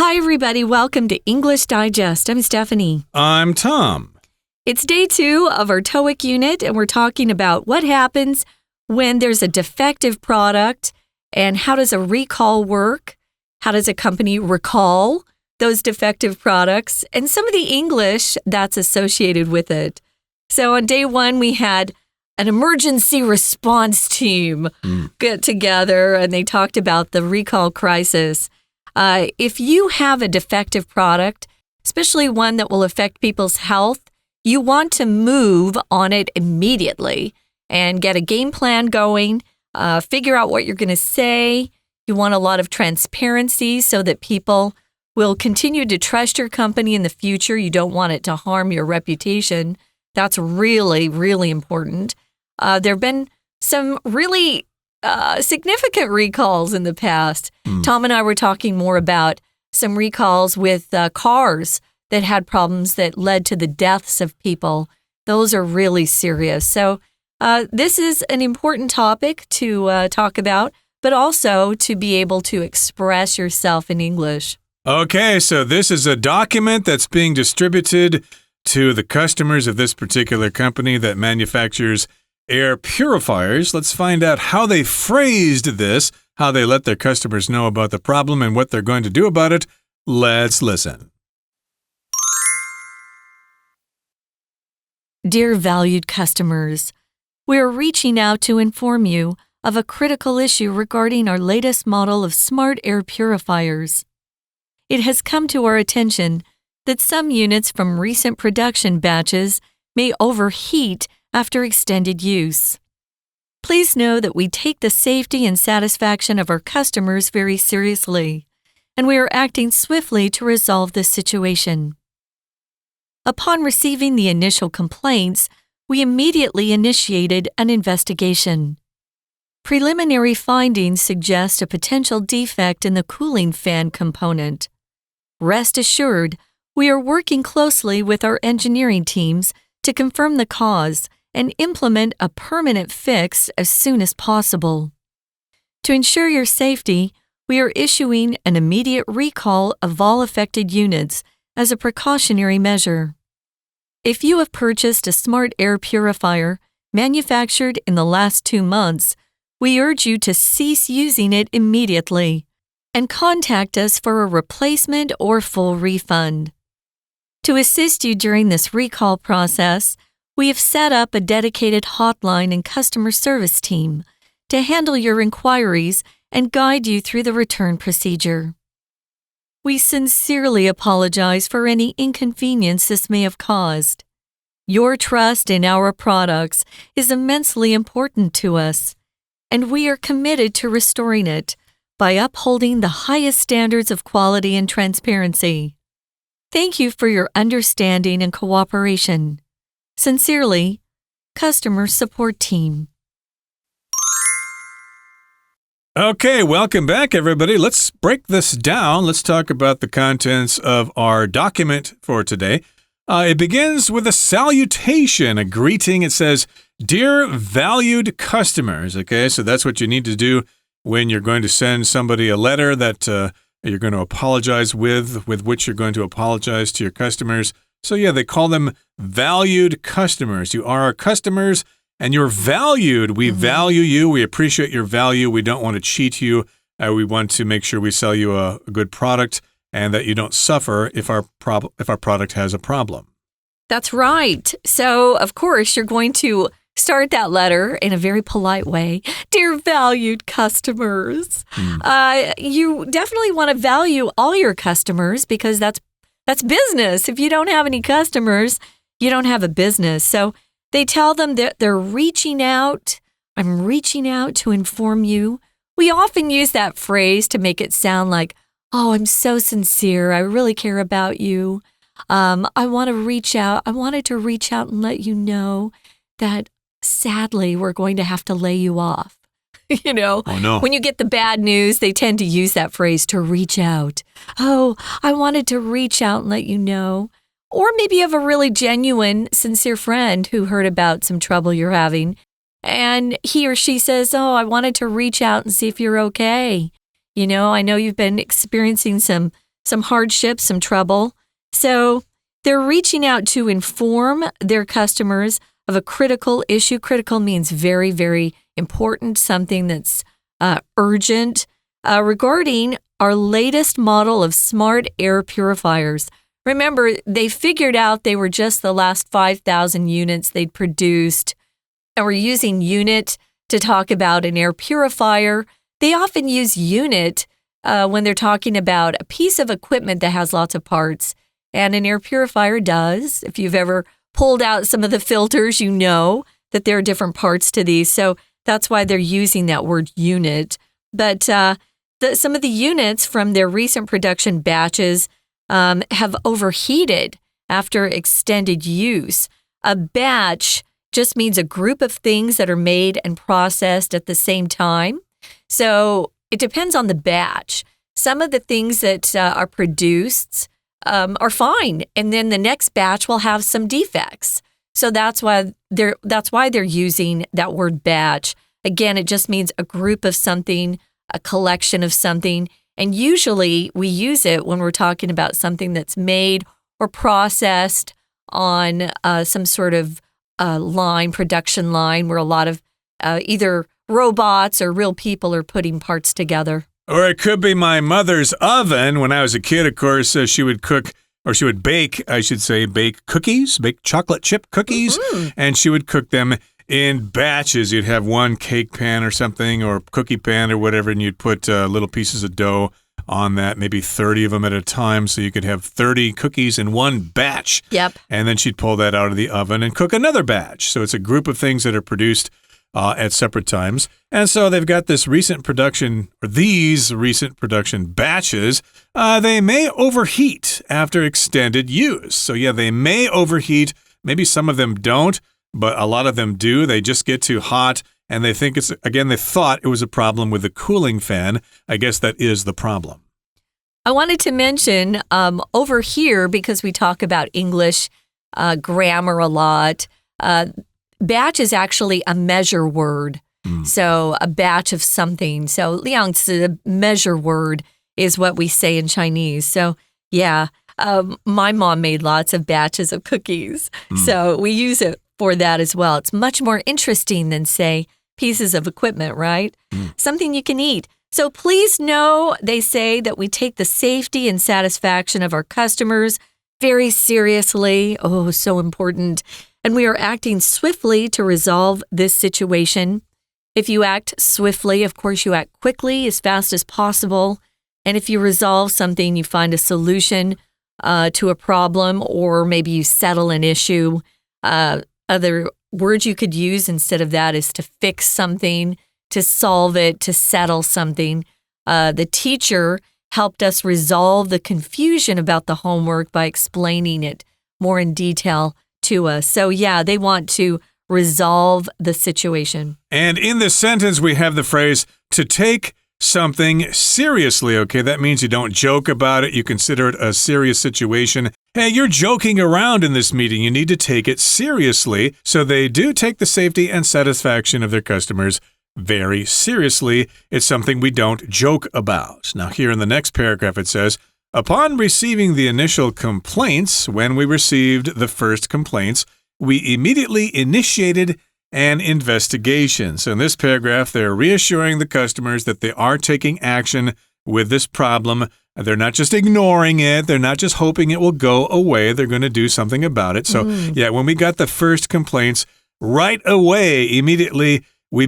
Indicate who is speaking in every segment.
Speaker 1: Hi, everybody. Welcome to English Digest. I'm Stephanie.
Speaker 2: I'm Tom.
Speaker 1: It's day 2 of our TOEIC unit, and we're talking about what happens when there's a defective product and how does a recall work? How does a company recall those defective products? And some of the English that's associated with it. So on day 1, we had an emergency response team get together, and they talked about the recall crisis. If you have a defective product, especially one that will affect people's health, you want to move on it immediately and get a game plan going, figure out what you're going to say. You want a lot of transparency so that people will continue to trust your company in the future. You don't want it to harm your reputation. That's really, really important. There have been some really significant recalls in the past. Tom and I were talking more about some recalls with cars that had problems that led to the deaths of people. Those are really serious. So this is an important topic to talk about, but also to be able to express yourself in English.
Speaker 2: Okay, so this is a document that's being distributed to the customers of this particular company that manufactures air purifiers. Let's find out how they phrased this, how they let their customers know about the problem and what they're going to do about it. Let's listen.
Speaker 1: Dear valued customers, we are reaching out to inform you of a critical issue regarding our latest model of smart air purifiers. It has come to our attention that some units from recent production batches may overheat after extended use. Please know that we take the safety and satisfaction of our customers very seriously, and we are acting swiftly to resolve this situation. Upon receiving the initial complaints, we immediately initiated an investigation. Preliminary findings suggest a potential defect in the cooling fan component. Rest assured, we are working closely with our engineering teams to confirm the cause and implement a permanent fix as soon as possible. To ensure your safety, we are issuing an immediate recall of all affected units as a precautionary measure. If you have purchased a smart air purifier manufactured in the last 2 months, we urge you to cease using it immediately and contact us for a replacement or full refund. To assist you during this recall process, we have set up a dedicated hotline and customer service team to handle your inquiries and guide you through the return procedure. We sincerely apologize for any inconvenience this may have caused. Your trust in our products is immensely important to us, and we are committed to restoring it by upholding the highest standards of quality and transparency. Thank you for your understanding and cooperation. Sincerely, Customer Support Team.
Speaker 2: Okay, welcome back, everybody. Let's break this down. Let's talk about the contents of our document for today. It begins with a salutation, a greeting. It says, "Dear valued customers." Okay, so that's what you need to do when you're going to send somebody a letter that you're going to apologize with which you're going to apologize to your customers. So yeah, they call them valued customers. You are our customers and you're valued. We value you. We appreciate your value. We don't want to cheat you. We want to make sure we sell you a good product and that you don't suffer if our product has a problem.
Speaker 1: That's right. So, of course, you're going to start that letter in a very polite way. Dear valued customers. You definitely want to value all your customers because that's business. If you don't have any customers, you don't have a business. So they tell them that they're reaching out. I'm reaching out to inform you. We often use that phrase to make it sound like, oh, I'm so sincere. I really care about you. I wanted to reach out and let you know that sadly, we're going to have to lay you off. You know,
Speaker 2: oh, no.
Speaker 1: When you get the bad news, they tend to use that phrase to reach out. Oh, I wanted to reach out and let you know. Or maybe you have a really genuine, sincere friend who heard about some trouble you're having, and he or she says, oh, I wanted to reach out and see if you're okay. You know, I know you've been experiencing some some hardship, some trouble. So they're reaching out to inform their customers of a critical issue. Critical means very, very important, something that's urgent, regarding our latest model of smart air purifiers. Remember, they figured out they were just the last 5,000 units they'd produced, and we're using unit to talk about an air purifier. They often use unit when they're talking about a piece of equipment that has lots of parts, and an air purifier does. If you've ever pulled out some of the filters, you know that there are different parts to these. So that's why they're using that word unit. But some of the units from their recent production batches have overheated after extended use. A batch just means a group of things that are made and processed at the same time. So it depends on the batch. Some of the things that are produced are fine, and then the next batch will have some defects. So that's why they're using that word batch. Again, it just means a group of something, a collection of something, and usually we use it when we're talking about something that's made or processed on some sort of production line, where a lot of either robots or real people are putting parts together.
Speaker 2: Or it could be my mother's oven. When I was a kid, of course, she would bake cookies, bake chocolate chip cookies, and she would cook them in batches. You'd have one cake pan or something, or cookie pan or whatever, and you'd put little pieces of dough on that, maybe 30 of them at a time, so you could have 30 cookies in one batch.
Speaker 1: Yep.
Speaker 2: And then she'd pull that out of the oven and cook another batch. So it's a group of things that are produced at separate times. And so they've got these recent production batches. They may overheat after extended use. So yeah, they may overheat. Maybe some of them don't, but a lot of them do. They just get too hot, and they thought it was a problem with the cooling fan. I guess that is the problem.
Speaker 1: I wanted to mention over here, because we talk about English grammar a lot, batch is actually a measure word. So a batch of something. So 量词, measure word, is what we say in Chinese. So yeah, my mom made lots of batches of cookies. So we use it for that as well. It's much more interesting than, say, pieces of equipment, right? Something you can eat. So please know, they say, that we take the safety and satisfaction of our customers very seriously. Oh, so important. And we are acting swiftly to resolve this situation. If you act swiftly, of course, you act quickly, as fast as possible. And if you resolve something, you find a solution to a problem, or maybe you settle an issue. Other words you could use instead of that is to fix something, to solve it, to settle something. The teacher helped us resolve the confusion about the homework by explaining it more in detail to us. So yeah, they want to resolve the situation.
Speaker 2: And in this sentence, we have the phrase to take something seriously, okay? That means you don't joke about it. You consider it a serious situation. Hey, you're joking around in this meeting. You need to take it seriously. So they do take the safety and satisfaction of their customers very seriously. It's something we don't joke about. Now, here in the next paragraph, it says, upon receiving the initial complaints, when we received the first complaints, we immediately initiated an investigation. So in this paragraph, they're reassuring the customers that they are taking action with this problem. They're not just ignoring it. They're not just hoping it will go away. They're going to do something about it. So yeah, when we got the first complaints, right away, immediately, we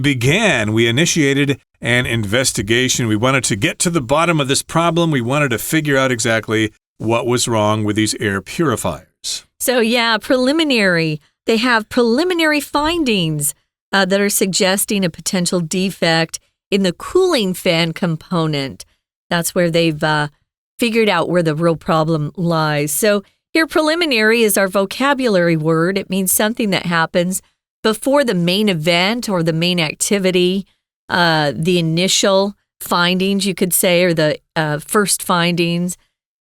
Speaker 2: initiated an investigation. We wanted to get to the bottom of this problem. We wanted to figure out exactly what was wrong with these air purifiers.
Speaker 1: So yeah, preliminary. They have preliminary findings that are suggesting a potential defect in the cooling fan component. That's where they've figured out where the real problem lies. So here, preliminary is our vocabulary word. It means something that happens before the main event or the main activity, the initial findings, you could say, or the first findings.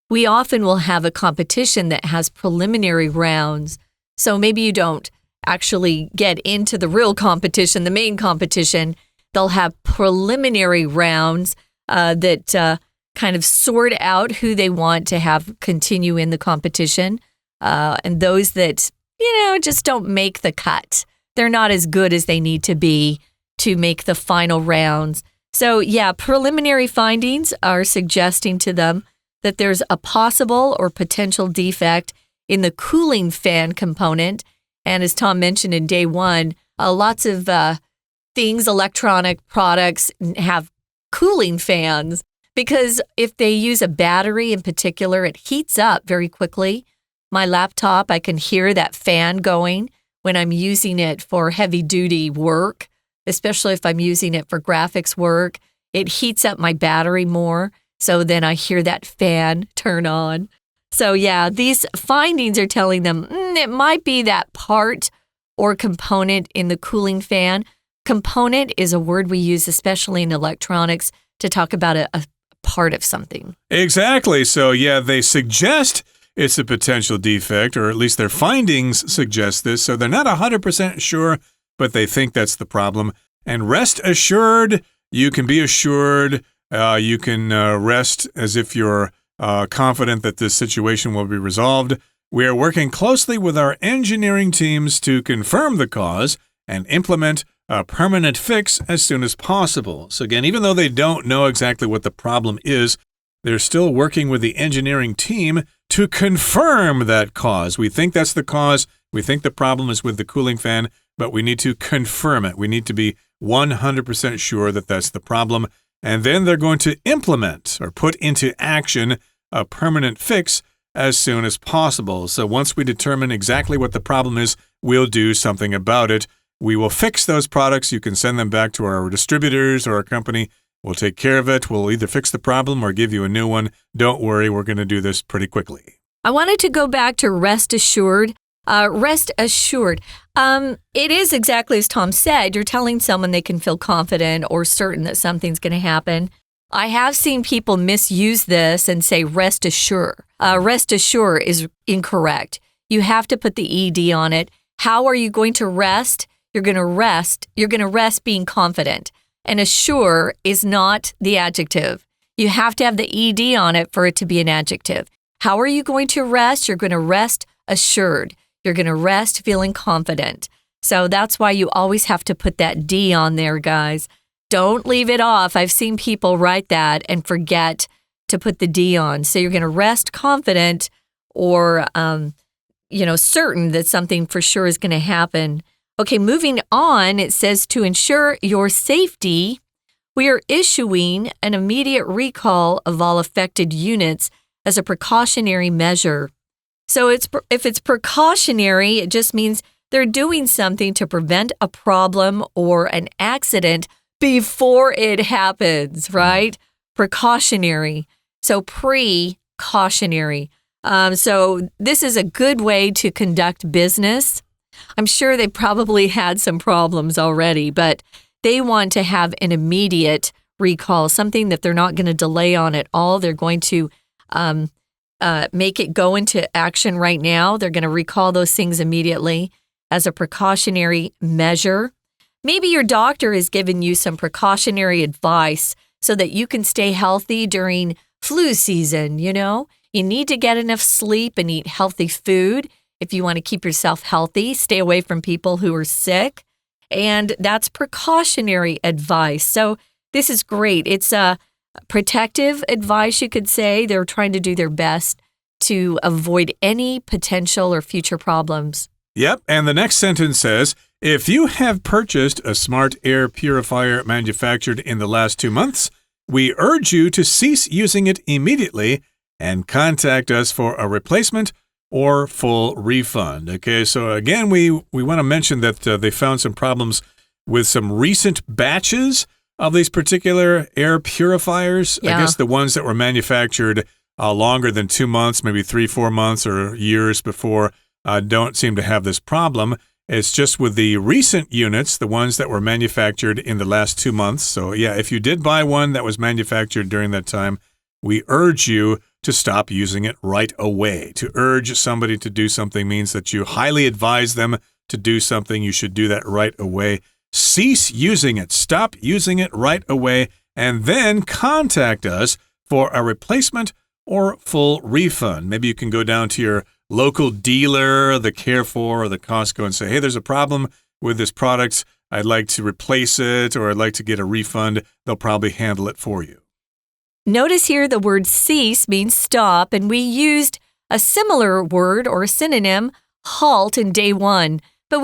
Speaker 1: We often will have a competition that has preliminary rounds. So maybe you don't actually get into the real competition, the main competition. They'll have preliminary rounds that kind of sort out who they want to have continue in the competition. And those that, just don't make the cut. They're not as good as they need to be to make the final rounds. So, preliminary findings are suggesting to them that there's a possible or potential defect in the cooling fan component. And as Tom mentioned in day one, lots of things, electronic products have cooling fans because if they use a battery in particular, it heats up very quickly. My laptop, I can hear that fan going when I'm using it for heavy-duty work, especially if I'm using it for graphics work. It heats up my battery more, so then I hear that fan turn on. So these findings are telling them it might be that part or component in the cooling fan. Component is a word we use especially in electronics to talk about a part of something.
Speaker 2: Exactly. So they suggest it's a potential defect, or at least their findings suggest this. So they're not 100% sure, but they think that's the problem. And rest assured, you can be assured, you can rest as if you're confident that this situation will be resolved. We are working closely with our engineering teams to confirm the cause and implement a permanent fix as soon as possible. So again, even though they don't know exactly what the problem is, they're still working with the engineering team to confirm that cause. We think that's the cause. We think the problem is with the cooling fan, but we need to confirm it. We need to be 100% sure that that's the problem. And then they're going to implement or put into action a permanent fix as soon as possible. So once we determine exactly what the problem is, we'll do something about it. We will fix those products. You can send them back to our distributors or our company. We'll take care of it. We'll either fix the problem or give you a new one. Don't worry, we're going to do this pretty quickly.
Speaker 1: I wanted to go back to rest assured. Rest assured. It is exactly as Tom said. You're telling someone they can feel confident or certain that something's going to happen. I have seen people misuse this and say rest assured. Rest assured is incorrect. You have to put the ED on it. How are you going to rest? You're going to rest. You're going to rest being confident. And assure is not the adjective. You have to have the ED on it for it to be an adjective. How are you going to rest? You're going to rest assured. You're going to rest feeling confident. So that's why you always have to put that D on there, guys. Don't leave it off. I've seen people write that and forget to put the D on. So you're going to rest confident or, certain that something for sure is going to happen. Okay, moving on, it says to ensure your safety, we are issuing an immediate recall of all affected units as a precautionary measure. So if it's precautionary, it just means they're doing something to prevent a problem or an accident before it happens, right? Precautionary. So precautionary. So this is a good way to conduct business. I'm sure they probably had some problems already, but they want to have an immediate recall, something that they're not going to delay on at all. They're going to make it go into action right now. They're going to recall those things immediately as a precautionary measure. Maybe your doctor has given you some precautionary advice so that you can stay healthy during flu season, You need to get enough sleep and eat healthy food. If you want to keep yourself healthy, stay away from people who are sick. And that's precautionary advice. So this is great. It's protective advice, you could say. They're trying to do their best to avoid any potential or future problems.
Speaker 2: Yep, and the next sentence says, if you have purchased a smart air purifier manufactured in the last 2 months, we urge you to cease using it immediately and contact us for a replacement or full refund. Okay, so again, we want to mention that they found some problems with some recent batches of these particular air purifiers.
Speaker 1: Yeah.
Speaker 2: I guess the ones that were manufactured longer than 2 months, maybe 3-4 months or years before, don't seem to have this problem. It's just with the recent units, the ones that were manufactured in the last 2 months. So if you did buy one that was manufactured during that time, we urge you to stop using it right away. To urge somebody to do something means that you highly advise them to do something. You should do that right away. Cease using it. Stop using it right away, and then contact us for a replacement or full refund. Maybe you can go down to your local dealer, the Carrefour or the Costco, and say, hey, there's a problem with this product. I'd like to replace it, or I'd like to get a refund. They'll probably handle it for you.
Speaker 1: Notice here the word cease means stop, and we used a similar word or a synonym, halt, in day one. But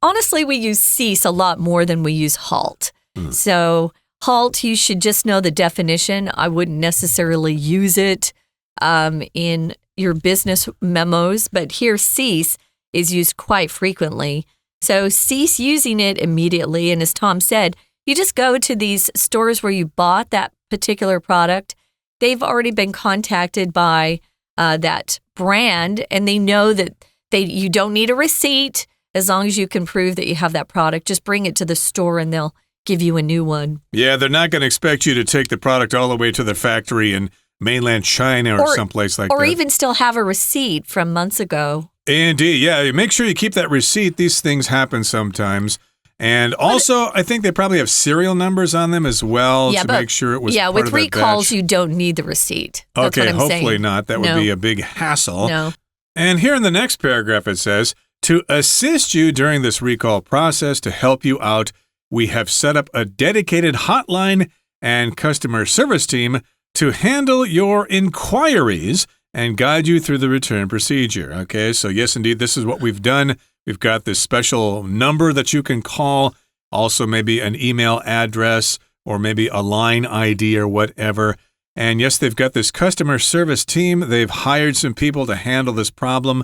Speaker 1: honestly, we use cease a lot more than we use halt. So halt, you should just know the definition. I wouldn't necessarily use it in your business memos, but here cease is used quite frequently. So cease using it immediately. And as Tom said, you just go to these stores where you bought that particular product. They've already been contacted by that brand, and they know that you don't need a receipt as long as you can prove that you have that product. Just bring it to the store and they'll give you a new one.
Speaker 2: Yeah, they're not going to expect you to take the product all the way to the factory in mainland China or someplace like that.
Speaker 1: Or even still have a receipt from months ago.
Speaker 2: Indeed, yeah. Make sure you keep that receipt. These things happen sometimes. And also, I think they probably have serial numbers on them as well to make sure it was part of that batch.
Speaker 1: Yeah, with recalls, you don't need the receipt. That's what I'm
Speaker 2: hopefully
Speaker 1: saying.
Speaker 2: not. That would be a big hassle.
Speaker 1: No.
Speaker 2: And here in the next paragraph, it says, to assist you during this recall process, to help you out, we have set up a dedicated hotline and customer service team to handle your inquiries and guide you through the return procedure. Okay, so yes, indeed, this is what we've done. We've got this special number that you can call, also maybe an email address or maybe a line ID or whatever. And yes, they've got this customer service team. They've hired some people to handle this problem.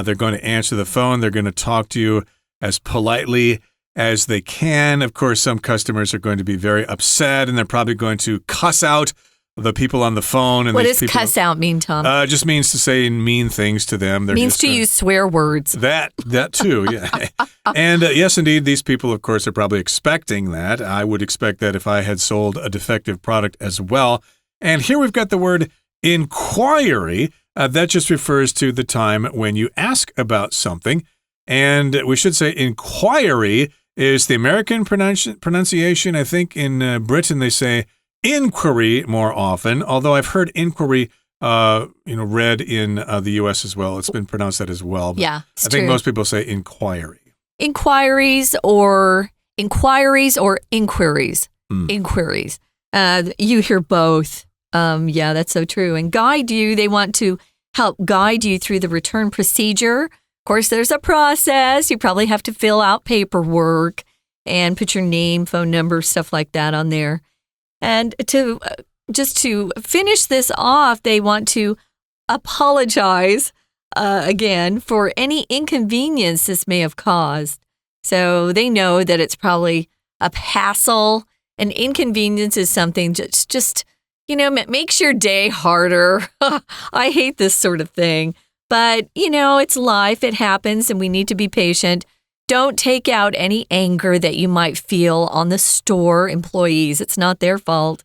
Speaker 2: They're going to answer the phone. They're going to talk to you as politely as they can. Of course, some customers are going to be very upset, and they're probably going to cuss out the people on the phone. And
Speaker 1: what does cuss out mean, Tom?
Speaker 2: Just means to say mean things to them.
Speaker 1: They're means to use swear words.
Speaker 2: That too, yeah. And yes, indeed, these people, of course, are probably expecting that. I would expect that if I had sold a defective product as well. And here we've got the word inquiry. That just refers to the time when you ask about something. And we should say inquiry is the American pronunciation. I think in Britain they say inquiry more often, although I've heard inquiry read in the U.S. as well. It's been pronounced that as well. But
Speaker 1: yeah,
Speaker 2: I think most people say inquiry.
Speaker 1: Inquiries or inquiries. Inquiries. You hear both. Yeah, that's so true. And guide you, they want to help guide you through the return procedure. Of course, there's a process. You probably have to fill out paperwork and put your name, phone number, stuff like that on there. And to finish this off, they want to apologize again for any inconvenience this may have caused. So they know that it's probably a hassle. An inconvenience is something just makes your day harder. I hate this sort of thing. But, it's life. It happens, and we need to be patient. Don't take out any anger that you might feel on the store employees. It's not their fault.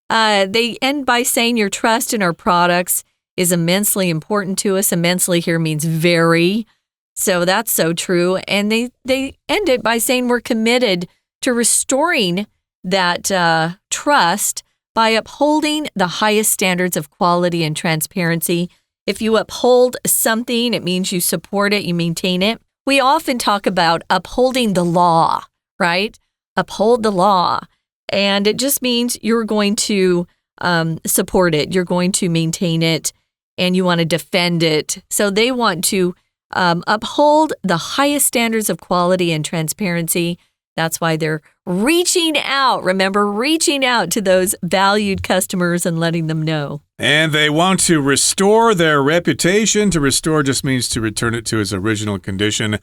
Speaker 1: They end by saying your trust in our products is immensely important to us. Immensely here means very. So that's so true. And they end it by saying we're committed to restoring that trust by upholding the highest standards of quality and transparency. If you uphold something, it means you support it, you maintain it. We often talk about upholding the law, right? Uphold the law. And it just means you're going to support it, you're going to maintain it, and you want to defend it. So they want to uphold the highest standards of quality and transparency. That's why they're reaching out. Remember, reaching out to those valued customers and letting them know.
Speaker 2: And they want to restore their reputation. To restore just means to return it to its original condition.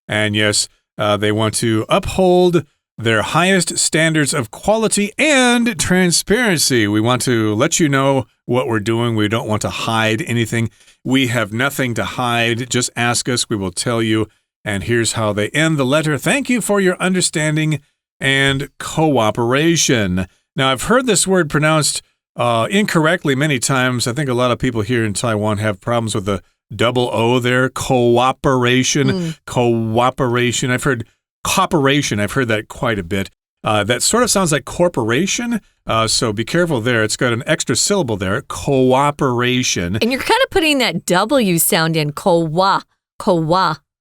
Speaker 2: And yes, they want to uphold their highest standards of quality and transparency. We want to let you know what we're doing. We don't want to hide anything. We have nothing to hide. Just ask us. We will tell you. And here's how they end the letter. Thank you for your understanding and cooperation. Now, I've heard this word pronounced incorrectly many times. I think a lot of people here in Taiwan have problems with the double O there. Cooperation. Cooperation. I've heard cooperation. I've heard that quite a bit. That sort of sounds like corporation, so be careful there. It's got an extra syllable there, cooperation.
Speaker 1: And you're kind of putting that W sound in, kowa.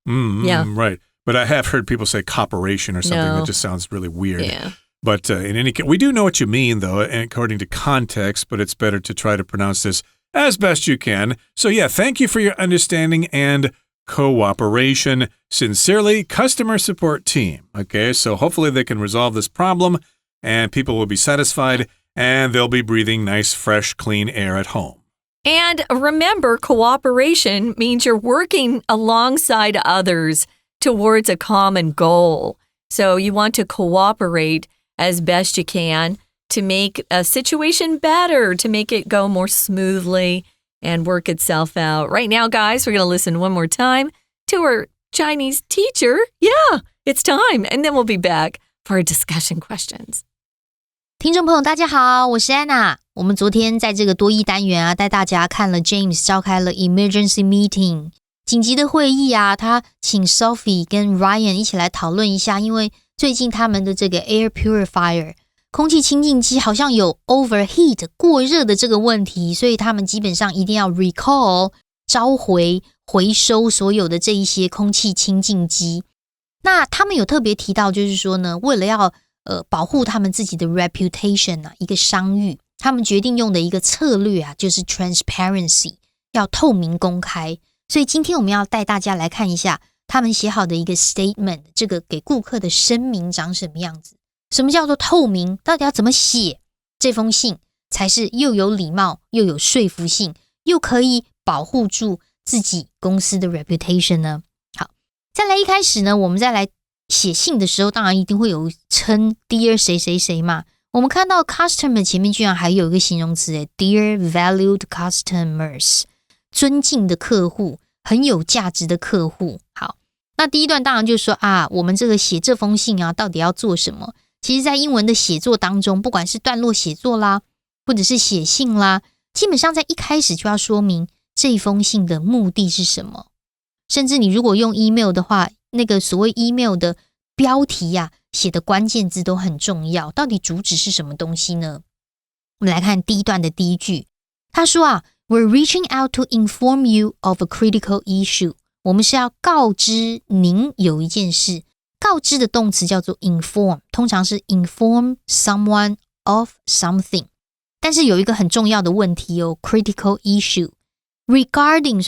Speaker 1: Yeah.
Speaker 2: Right. But I have heard people say cooperation or something that just sounds really weird.
Speaker 1: Yeah.
Speaker 2: But in any case, we do know what you mean, though, according to context, but it's better to try to pronounce this as best you can. So yeah, thank you for your understanding and cooperation. Sincerely, customer support team. Okay, so hopefully they can resolve this problem and people will be satisfied and they'll be breathing nice, fresh, clean air at home.
Speaker 1: And remember, cooperation means you're working alongside others towards a common goal. So you want to cooperate as best you can to make a situation better, to make it go more smoothly and work itself out. Right now, guys, we're going to listen one more time to our Chinese teacher. Yeah, it's time. And then we'll be back for our discussion questions.
Speaker 3: 听众朋友大家好，我是 Anna。我们昨天在这个多益单元带大家看了 James 召开了 emergency meeting 紧急的会议他请 Sophie 跟 Ryan 一起来讨论一下，因为最近他们的这个 air purifier 空气清净机好像有 overheat 过热的这个问题，所以他们基本上一定要 recall 召回回收所有的这一些空气清净机。那他们有特别提到就是说呢，为了要保护他们自己的 reputation 一个商誉，他们决定用的一个策略就是 transparency 要透明公开。所以今天我们要带大家来看一下他们写好的一个 statement， 这个给顾客的声明长什么样子。什么叫做透明？到底要怎么写这封信才是又有礼貌又有说服性，又可以保护住自己公司的 reputation 呢？好，再来一开始呢，我们再来写信的时候，当然一定会有称 Dear 谁谁谁嘛。我们看到 customer 前面居然还有一个形容词Dear valued customers， 尊敬的客户，很有价值的客户。好，那第一段当然就说我们这个写这封信到底要做什么？其实在英文的写作当中，不管是段落写作啦，或者是写信啦，基本上在一开始就要说明这封信的目的是什么。甚至你如果用 email 的话，那个所谓 email 的标题写的关键字都很重要，到底主旨是什么东西呢？我们来看第一段的第一句，他说We're reaching out to inform you of a critical issue。 我们是要告知您有一件事。告知的动词叫做 inform， 通常是 inform someone of something。 但是有一个很重要的问题critical issue。 regarding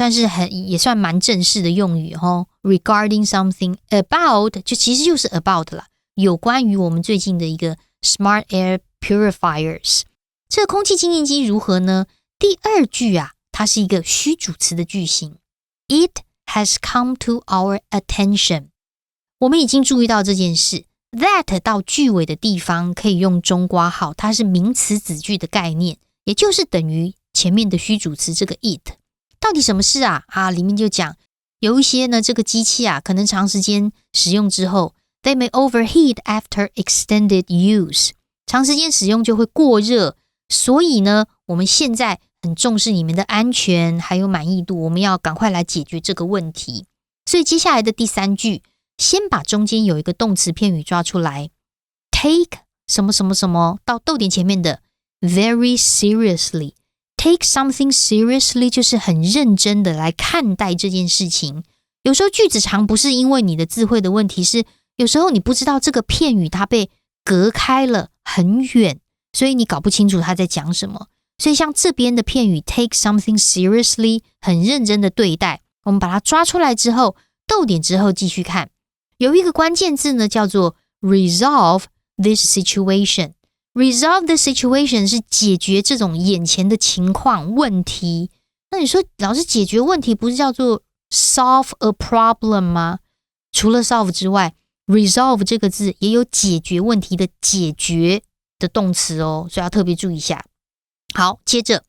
Speaker 3: 也算蛮正式的用语regarding something about 其实就是 about 啦，有关于我们最近的一个 smart air purifiers。 这个空气清净机如何呢？第二句它是一个虚主词的句型， It has come to our attention。 我们已经注意到这件事。 That 到句尾的地方可以用中括号，它是名词子句的概念，也就是等于前面的虚主词这个 it。 到底什么事里面就讲有一些呢，这个机器可能长时间使用之后 They may overheat after extended use， 长时间使用就会过热，所以呢我们现在很重视你们的安全还有满意度，我们要赶快来解决这个问题。所以接下来的第三句，先把中间有一个动词片语抓出来， take 什么什么什么到逗点前面的 very seriously。 take something seriously 就是很认真的来看待这件事情。有时候句子长不是因为你的字汇的问题，是有时候你不知道这个片语它被隔开了很远，所以你搞不清楚它在讲什么。所以像这边的片语 take something seriously 很认真的对待，我们把它抓出来之后，逗点之后继续看，有一个关键字呢叫做 resolve this situation。 resolve this situation 是解决这种眼前的情况问题。那你说老师解决问题不是叫做 solve a problem 吗？除了 solve 之外， resolve 这个字也有解决问题的解决的动词所以要特别注意一下。好，接着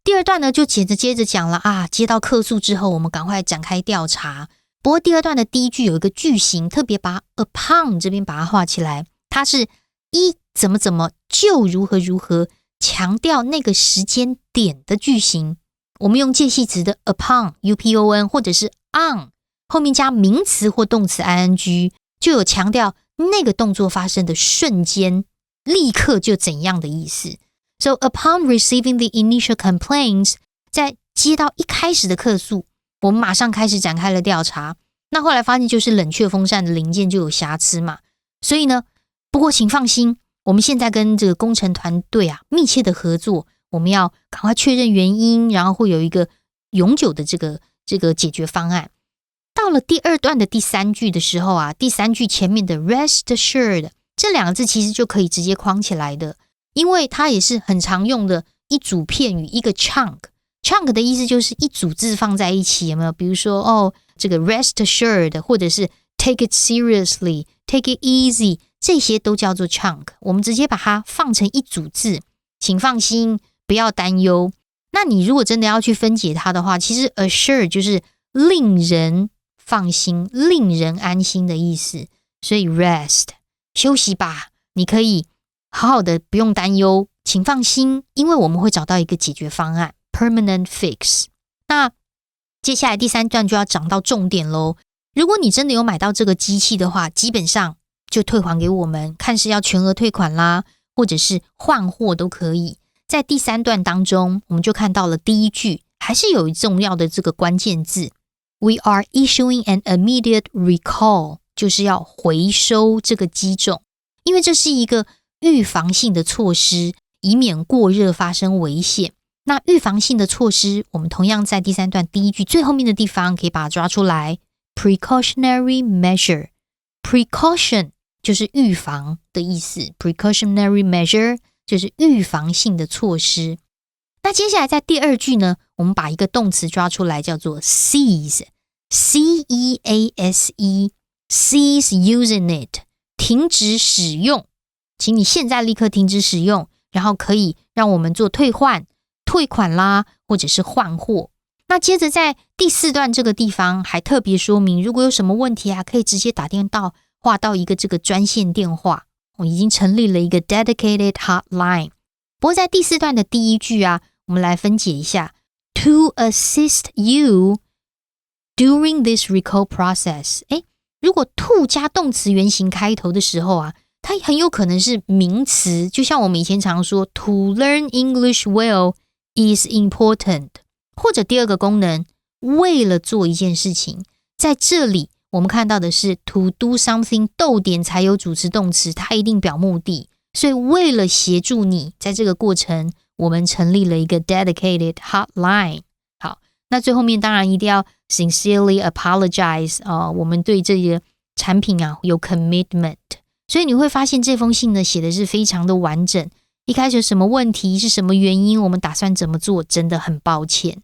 Speaker 3: 第二段呢就接着讲了接到客诉之后我们赶快展开调查。不过第二段的第一句有一个句型，特别把 upon 这边把它画起来，它是一怎么就如何如何，强调那个时间点的句型。我们用介系词的 upon upon 或者是 on 后面加名词或动词 ing， 就有强调那个动作发生的瞬间立刻就怎样的意思。 So upon receiving the initial complaints， 在接到一开始的客诉，我们马上开始展开了调查。那后来发现就是冷却风扇的零件就有瑕疵嘛，所以呢，不过请放心，我们现在跟这个工程团队啊密切的合作，我们要赶快确认原因，然后会有一个永久的这个解决方案。到了第二段的第三句的时候啊，第三句前面的 rest assured 这两个字其实就可以直接框起来的，因为它也是很常用的一组片语，一个 chunk 的意思就是一组字放在一起，有没有？比如说这个 rest assured 或者是 take it seriously take it easy， 这些都叫做 chunk， 我们直接把它放成一组字，请放心，不要担忧。那你如果真的要去分解它的话，其实 assure 就是令人放心，令人安心的意思。所以 rest 休息吧，你可以好好的，不用担忧，请放心，因为我们会找到一个解决方案 permanent fix。 那接下来第三段就要讲到重点咯。如果你真的有买到这个机器的话，基本上就退还给我们，看是要全额退款啦，或者是换货都可以。在第三段当中，我们就看到了第一句还是有重要的这个关键字 We are issuing an immediate recall， 就是要回收这个机种，因为这是一个预防性的措施，以免过热发生危险。那预防性的措施，我们同样在第三段第一句最后面的地方可以把它抓出来 Precautionary measure， Precaution 就是预防的意思， Precautionary measure 就是预防性的措施。那接下来在第二句呢，我们把一个动词抓出来，叫做 cease， C-E-A-S-E， cease using it， 停止使用，请你现在立刻停止使用，然后可以让我们做退换、退款啦，或者是换货。那接着在第四段这个地方还特别说明，如果有什么问题啊，可以直接打电话到一个这个专线电话，我已经成立了一个 dedicated hotline。 不过在第四段的第一句啊，我们来分解一下 To assist you during this recall process， 如果 to 加动词原形开头的时候啊，它很有可能是名词，就像我们以前常说 To learn English well is important， 或者第二个功能为了做一件事情，在这里我们看到的是 to do something 逗点才有主词动词，它一定表目的，所以为了协助你在这个过程，我们成立了一个 dedicated hotline。 好，那最后面当然一定要 sincerely apologize，我们对这个产品啊有 commitment， 所以你会发现这封信呢写的是非常的完整，一开始有什么问题，是什么原因，我们打算怎么做，真的很抱歉。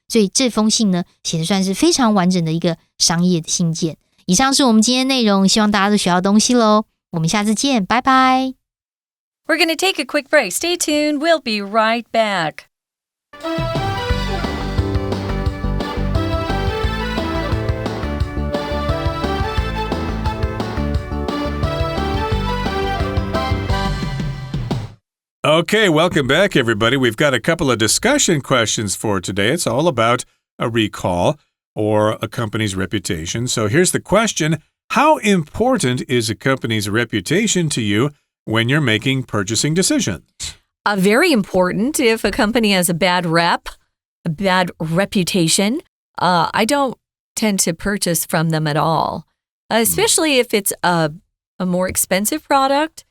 Speaker 3: 所以这封信呢写的算是非常完整的一个商业的信件。以上是我们今天内容，希望大家都学到东西咯。我们下次见，拜拜。
Speaker 1: We're going to take a quick break. Stay tuned. We'll be right back.
Speaker 2: Okay, welcome back, everybody. We've got a couple of discussion questions for today. It's all about a recall or a company's reputation. So here's the question. How important is a company's reputation to you when you're making purchasing decisions?
Speaker 1: Very important. If a company has a bad reputation, I don't tend to purchase from them at all, especially if it's a more expensive product.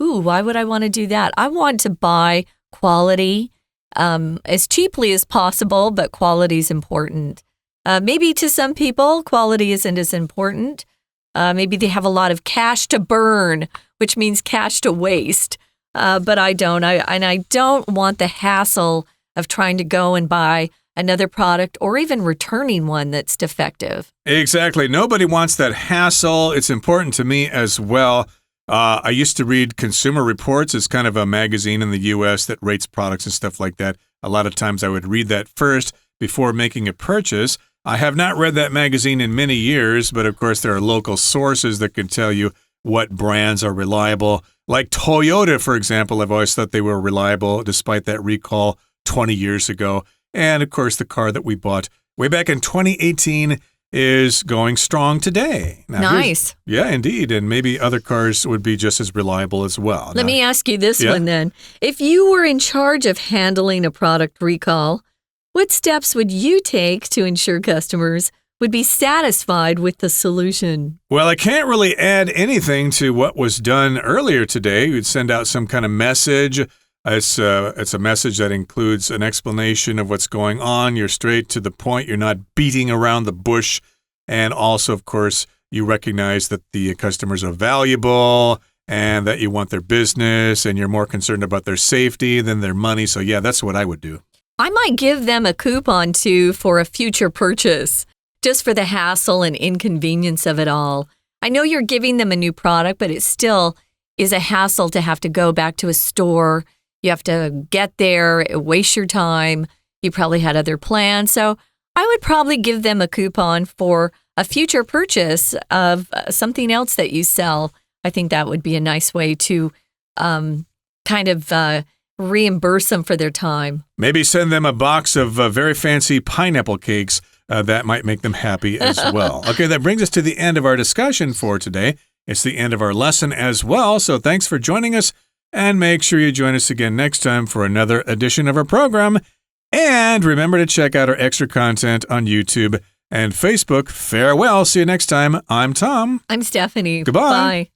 Speaker 1: Ooh, why would I want to do that? I want to buy quality as cheaply as possible, but quality is important. Maybe to some people, quality isn't as important. Maybe they have a lot of cash to burn, which means cash to waste. But I don't. I don't want the hassle of trying to go and buy another product or even returning one that's defective.
Speaker 2: Exactly. Nobody wants that hassle. It's important to me as well. I used to read Consumer Reports. It's kind of a magazine in the U.S. that rates products and stuff like that. A lot of times I would read that first before making a purchase. I have not read that magazine in many years, but of course there are local sources that can tell you what brands are reliable. Like Toyota, for example, I've always thought they were reliable despite that recall 20 years ago. And of course the car that we bought way back in 2018 is going strong today. Now,
Speaker 1: nice.
Speaker 2: Yeah, indeed. And maybe other cars would be just as reliable as well.
Speaker 1: Let me ask you this one then. If you were in charge of handling a product recall, what steps would you take to ensure customers would be satisfied with the solution?
Speaker 2: Well, I can't really add anything to what was done earlier today. You'd send out some kind of message. It's a message that includes an explanation of what's going on. You're straight to the point. You're not beating around the bush. And also, of course, you recognize that the customers are valuable and that you want their business and you're more concerned about their safety than their money. So, yeah, that's what I would do.
Speaker 1: I might give them a coupon, too, for a future purchase, just for the hassle and inconvenience of it all. I know you're giving them a new product, but it still is a hassle to have to go back to a store. You have to get there, waste your time. You probably had other plans. So I would probably give them a coupon for a future purchase of something else that you sell. I think that would be a nice way to reimburse them for their time.
Speaker 2: Maybe send them a box of very fancy pineapple cakes. That might make them happy as well. Okay, that brings us to the end of our discussion for today. It's the end of our lesson as well. So thanks for joining us. And make sure you join us again next time for another edition of our program. And remember to check out our extra content on YouTube and Facebook. Farewell. See you next time. I'm Tom.
Speaker 1: I'm Stephanie.
Speaker 2: Goodbye.
Speaker 1: Bye.